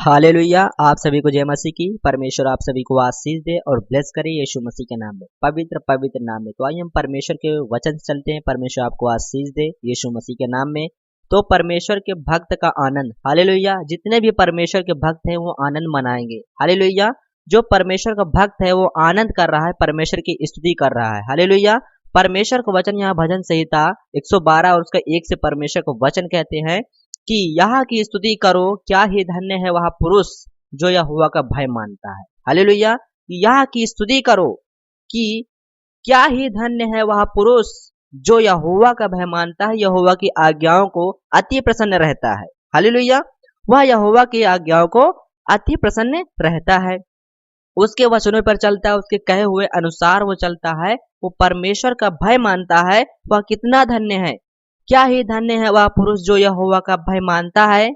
Hallelujah. आप सभी को जय मसीह की। परमेश्वर आप सभी को आशीष दे और ब्लेस करे यीशु मसीह के नाम में, पवित्र पवित्र नाम में। तो आइए हम परमेश्वर के वचन से चलते हैं। परमेश्वर आपको आशीष दे यीशु मसीह के नाम में। तो परमेश्वर के भक्त का आनंद, हालेलुया। जितने भी परमेश्वर के भक्त हैं वो आनंद मनाएंगे, हालेलुया। जो परमेश्वर का भक्त है वो आनंद कर रहा है, परमेश्वर की स्तुति कर रहा है, हालेलुया। परमेश्वर का वचन यहाँ भजन संहिता 112 और उसका 1 से परमेश्वर का वचन कहते हैं कि यहाँ की स्तुति करो, क्या ही धन्य है वह पुरुष जो यहोवा का भय मानता है, हालेलुया। यहाँ की स्तुति करो कि क्या ही धन्य है वह पुरुष जो यहोवा का भय मानता है, यहोवा की आज्ञाओं को अति प्रसन्न रहता है, हालेलुया। वह यहोवा की आज्ञाओं को अति प्रसन्न रहता है, उसके वचनों पर चलता है, उसके कहे हुए अनुसार वो चलता है, वो परमेश्वर का भय मानता है। वह कितना धन्य है, क्या ही धन्य है वह पुरुष जो यहोवा का भय मानता है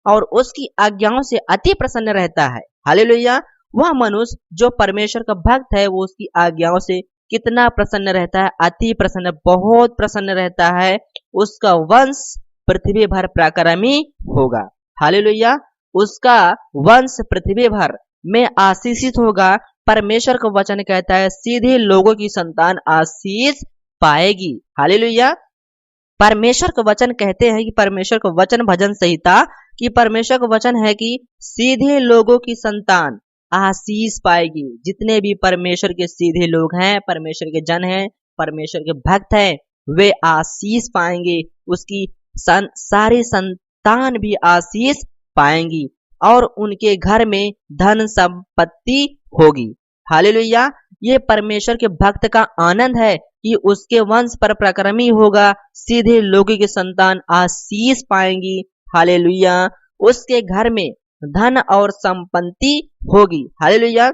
और उसकी आज्ञाओं से अति प्रसन्न रहता है, हालेलुया। वह मनुष्य जो परमेश्वर का भक्त है वो उसकी आज्ञाओं से कितना प्रसन्न रहता है, अति प्रसन्न, बहुत प्रसन्न रहता है। उसका वंश पृथ्वी भर पराक्रमी होगा, हालेलुया। उसका वंश पृथ्वी भर में आशीषित होगा। परमेश्वर का वचन कहता है सीधे लोगों की संतान आशीष पाएगी, हालेलुया। परमेश्वर का वचन कहते हैं कि परमेश्वर का वचन भजन संहिता कि परमेश्वर का वचन है कि सीधे लोगों की संतान आशीष पाएगी। जितने भी परमेश्वर के सीधे लोग हैं, परमेश्वर के जन हैं, परमेश्वर के भक्त हैं, वे आशीष पाएंगे। उसकी सारी संतान भी आशीष पाएंगी और उनके घर में धन संपत्ति होगी, हालेलुया। ये परमेश्वर के भक्त का आनंद है कि उसके वंश पर पराक्रमी होगा, सीधे लोगों की संतान आशीष पाएंगी, हालेलुया। उसके घर में धन और संपत्ति होगी, हालेलुया।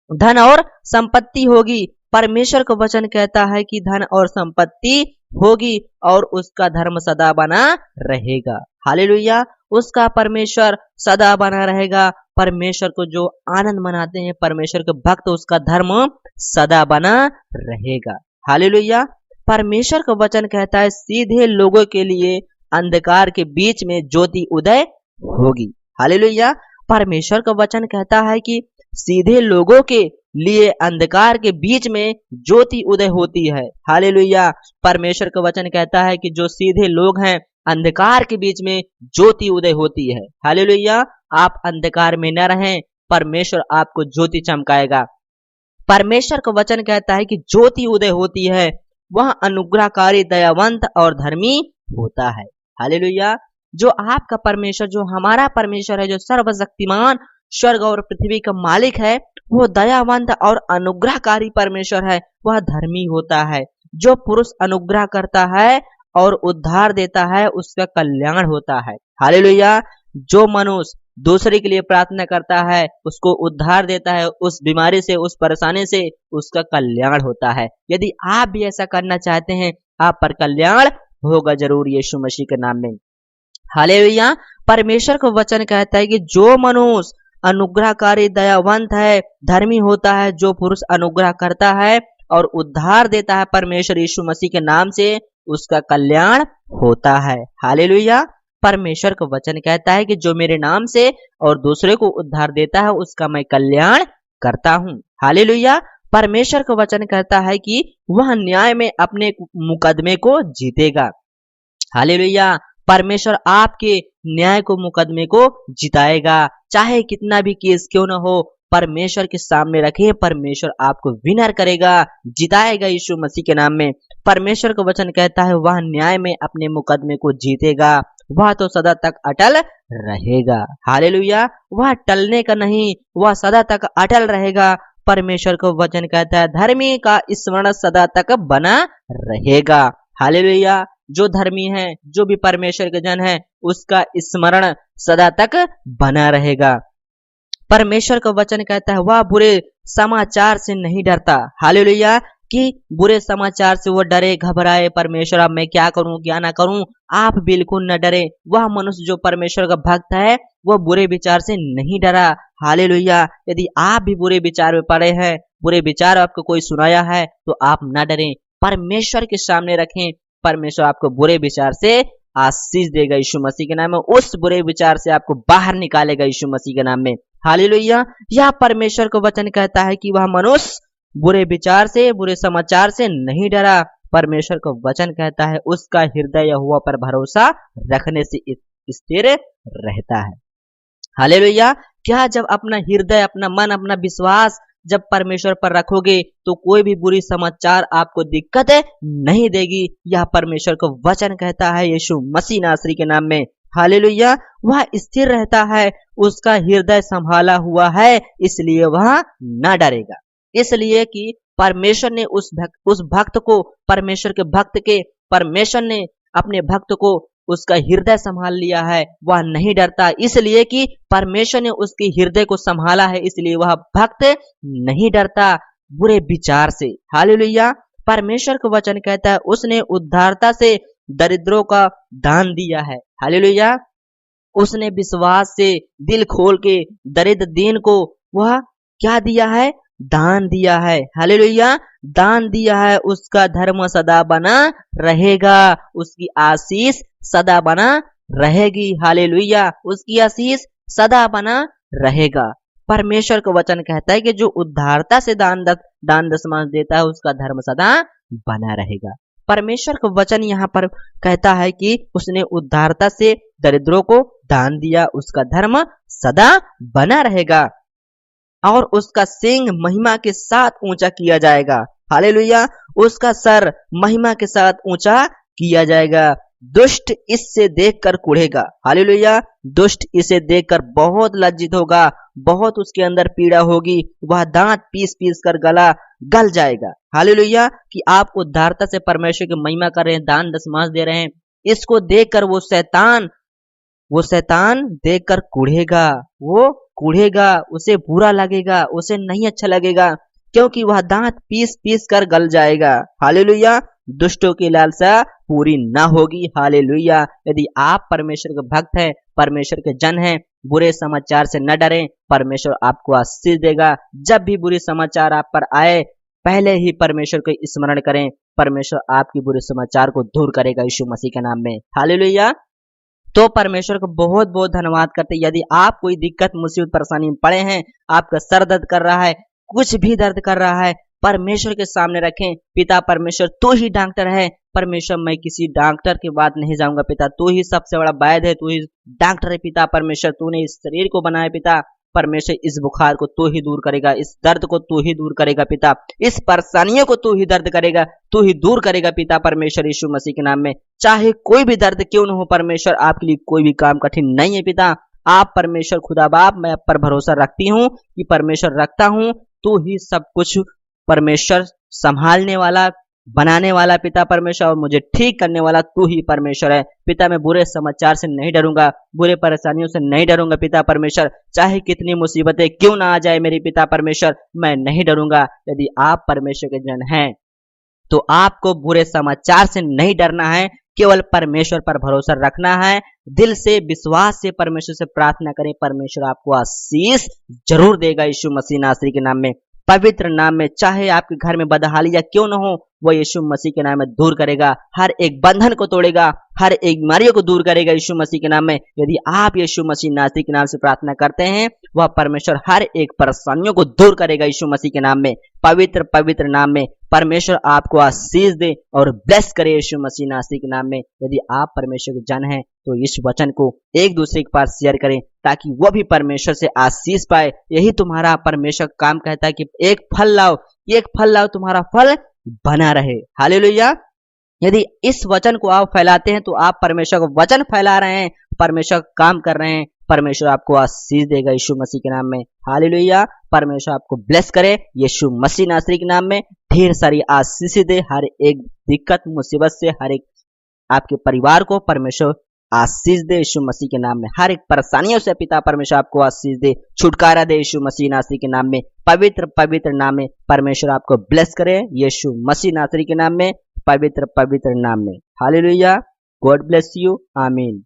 धन और संपत्ति होगी। परमेश्वर का वचन कहता है कि धन और संपत्ति होगी और उसका धर्म सदा बना रहेगा, हालेलुया। उसका परमेश्वर सदा बना रहेगा। परमेश्वर को जो आनंद मनाते हैं परमेश्वर के भक्त, उसका धर्म सदा बना रहेगा, हालेलुया। परमेश्वर का वचन कहता है सीधे लोगों के लिए अंधकार के बीच में ज्योति उदय होगी, हालेलुया। परमेश्वर का वचन कहता है कि सीधे लोगों के लिए अंधकार के बीच में ज्योति उदय होती है, हालेलुया। परमेश्वर का वचन कहता है कि जो सीधे लोग हैं अंधकार के बीच में ज्योति उदय होती है, हालेलुया। आप अंधकार में न रहें, परमेश्वर आपको ज्योति चमकाएगा। परमेश्वर का वचन कहता है कि ज्योति उदय होती है, वह अनुग्रहकारी, दयावंत और धर्मी होता है, हालेलुया। जो आपका परमेश्वर, जो हमारा परमेश्वर है, जो सर्वशक्तिमान स्वर्ग और पृथ्वी का मालिक है, वो दयावंत और अनुग्रहकारी परमेश्वर है, वह धर्मी होता है। जो पुरुष अनुग्रह करता है और उद्धार देता है उसका कल्याण होता है, हालेलुया। जो मनुष्य दूसरे के लिए प्रार्थना करता है, उसको उद्धार देता है, उस बीमारी से, उस परेशानी से उसका कल्याण होता है। यदि आप भी ऐसा करना चाहते हैं, आप पर कल्याण होगा जरूर यीशु मसीह के नाम में, हालेलुया। परमेश्वर का वचन कहता है कि जो मनुष्य अनुग्रहकारी, दयावंत है, धर्मी होता है, जो पुरुष अनुग्रह करता है और उद्धार देता है परमेश्वर यीशु मसीह के नाम से, उसका कल्याण होता है, हालेलुया। परमेश्वर का वचन कहता है कि जो मेरे नाम से और दूसरे को उद्धार देता है उसका मैं कल्याण करता हूँ, हालेलुया। परमेश्वर का वचन कहता है कि वह न्याय में अपने मुकदमे को जीतेगा, हालेलुया। परमेश्वर आपके न्याय को, मुकदमे को जिताएगा। चाहे कितना भी केस क्यों न हो, परमेश्वर के सामने रखे, परमेश्वर आपको विनर करेगा, जिताएगा यीशु मसीह के नाम में। परमेश्वर का वचन कहता है वह न्याय में अपने मुकदमे को जीतेगा, वह तो सदा तक अटल रहेगा, हालेलुया। वह टलने का नहीं, वह सदा तक अटल रहेगा। परमेश्वर का वचन कहता है धर्मी का स्मरण सदा तक बना रहेगा, हालेलुया। जो धर्मी है, जो भी परमेश्वर के जन है, उसका स्मरण सदा तक बना रहेगा। परमेश्वर का वचन कहता है वह बुरे समाचार से नहीं डरता, हालेलुया। कि बुरे समाचार से वो डरे, घबराए, परमेश्वर अब मैं क्या करूं, क्या ना करूं, आप बिल्कुल न डरे। वह मनुष्य जो परमेश्वर का भक्त है वो बुरे विचार से नहीं डरा, हालेलुया। यदि आप भी बुरे विचार में पड़े हैं, बुरे विचार आपको कोई सुनाया है, तो आप न डरें, परमेश्वर के सामने रखें। परमेश्वर आपको बुरे विचार से आशीष देगा यीशु मसीह के नाम में, उस बुरे विचार से आपको बाहर निकालेगा यीशु मसीह के नाम में। हालेलुया। यह परमेश्वर का वचन कहता है कि वह मनुष्य बुरे विचार से, बुरे समाचार से नहीं डरा। परमेश्वर का वचन कहता है उसका हृदय यहोवा पर भरोसा रखने से स्थिर रहता है। हालेलुया। क्या जब अपना हृदय, अपना मन, अपना विश्वास जब परमेश्वर पर रखोगे तो कोई भी बुरी समाचार आपको दिक्कत नहीं देगी। यह परमेश्वर का वचन कहता है यीशु मसीह नासरी के नाम में। हालेलुया। वह स्थिर रहता है, उसका हृदय संभाला हुआ है, इसलिए वह न डरेगा। इसलिए कि परमेश्वर ने उस भक्त को, परमेश्वर के भक्त के परमेश्वर ने अपने भक्त को उसका हृदय संभाल लिया है, वह नहीं डरता। इसलिए कि परमेश्वर ने उसके हृदय को संभाला है, इसलिए वह भक्त नहीं डरता बुरे विचार से। हालेलुया। परमेश्वर का वचन कहता है उसने उद्धारता से दरिद्रों का दान दिया है। हालेलुया। उसने विश्वास से दिल खोल के दरिद्र दीन को वह क्या दिया है? दान दिया है। हालेलुया। दान दिया है, उसका धर्म सदा बना रहेगा, उसकी आशीष सदा बना रहेगी। हालेलुया। उसकी आशीष सदा बना रहेगा। परमेश्वर का वचन कहता है कि जो उद्धारता से दान दशमांश देता है उसका धर्म सदा बना रहेगा। परमेश्वर का वचन यहाँ पर कहता है कि उसने उद्धारता से दरिद्रों को दान दिया, उसका धर्म सदा बना रहेगा और उसका सींग महिमा के साथ ऊंचा किया जाएगा। हालेलुया। उसका सर महिमा के साथ ऊंचा किया जाएगा। दुष्ट इससे देखकर कुढ़ेगा। हालेलुया। दुष्ट इसे देखकर बहुत लज्जित होगा, बहुत उसके अंदर पीड़ा होगी, वह दांत पीस पीस कर गला गल जाएगा। हालेलुया। कि आप उद्धारता से परमेश्वर की महिमा कर रहे हैं, दान दशमांश दे रहे हैं, इसको देखकर वो शैतान देखकर कुढ़ेगा, उसे बुरा लगेगा, उसे नहीं अच्छा लगेगा, क्योंकि वह दांत पीस पीस कर गल जाएगा। हालेलुया। दुष्टों की लालसा पूरी ना होगी। हालेलुया। यदि आप परमेश्वर के भक्त हैं, परमेश्वर के जन हैं, बुरे समाचार से न डरें, परमेश्वर आपको आशीष देगा। जब भी बुरे समाचार आप पर आए, पहले ही परमेश्वर को स्मरण करें, परमेश्वर आपकी बुरे समाचार को दूर करेगा यीशु मसीह के नाम में। हालेलुया। तो परमेश्वर को बहुत बहुत धन्यवाद करते हैं। यदि आप कोई दिक्कत, मुसीबत, परेशानी में पड़े हैं, आपका सर दर्द कर रहा है, कुछ भी दर्द कर रहा है, परमेश्वर के सामने रखें। पिता परमेश्वर तू ही डॉक्टर है। परमेश्वर मैं किसी डॉक्टर की बात नहीं जाऊंगा पिता, तू ही सबसे बड़ा वैद्य है, तू ही डॉक्टर है पिता परमेश्वर। तूने इस शरीर को बनाया पिता परमेश्वर, इस बुखार को तू ही दूर करेगा, इस दर्द को तू ही दूर करेगा पिता, इस परेशानियों को तू ही दर्द करेगा, तू ही दूर करेगा पिता परमेश्वर यीशु मसीह के नाम में। चाहे कोई भी दर्द क्यों न हो परमेश्वर, आपके लिए कोई भी काम कठिन नहीं है पिता। आप परमेश्वर खुदा बाप, मैं आप पर भरोसा रखती हूँ कि परमेश्वर रखता हूँ, तू ही सब कुछ परमेश्वर संभालने वाला, बनाने वाला पिता परमेश्वर, और मुझे ठीक करने वाला तू ही परमेश्वर है पिता। मैं बुरे समाचार से नहीं डरूंगा, बुरे परेशानियों से नहीं डरूंगा पिता परमेश्वर, चाहे कितनी मुसीबतें क्यों ना आ जाए मेरी पिता परमेश्वर, मैं नहीं डरूंगा। यदि आप परमेश्वर के जन हैं तो आपको बुरे समाचार से नहीं डरना है, केवल परमेश्वर पर भरोसा रखना है। दिल से, विश्वास से परमेश्वर से प्रार्थना करें, परमेश्वर आपको आशीष जरूर देगा यीशु मसीह नासरी के नाम में, पवित्र नाम में। चाहे आपके घर में बदहाली या क्यों न हो, वो यीशु मसीह के नाम में दूर करेगा, हर एक बंधन को तोड़ेगा, हर एक बीमारियों को दूर करेगा यीशु मसीह के नाम में। यदि आप यीशु मसीह नासरी के नाम से प्रार्थना करते हैं, वह परमेश्वर हर एक परेशानियों को दूर करेगा यीशु मसीह के नाम में, पवित्र पवित्र नाम में। परमेश्वर आपको आशीष दे और ब्लेस करे यीशु मसीह नासरी के नाम में। यदि आप परमेश्वर के जन हैं तो इस वचन को एक दूसरे के पास शेयर करें, ताकि वो भी परमेश्वर से आशीष पाए। यही तुम्हारा परमेश्वर काम कहता है कि एक फल लाओ, तुम्हारा फल बना रहे। हालेलुया। यदि इस वचन को आप फैलाते हैं तो आप परमेश्वर का वचन फैला रहे हैं, परमेश्वर काम कर रहे हैं, परमेश्वर आपको आशीष देगा यीशु मसीह के नाम में। हालेलुया। परमेश्वर आपको ब्लेस करे यीशु मसीह नासरी के नाम में, ढेर सारी आशीष दे, हर एक दिक्कत मुसीबत से, हर एक आपके परिवार को परमेश्वर आशीष दे यीशु मसीह के नाम में, हर एक परेशानियों से पिता परमेश्वर आपको आशीष दे, छुटकारा दे यीशु मसीह नासरी के नाम में, पवित्र पवित्र नाम में। परमेश्वर आपको ब्लेस करे यीशु मसीह नासरी के नाम में, पवित्र पवित्र नाम में। हालेलुया। God bless you. आमीन।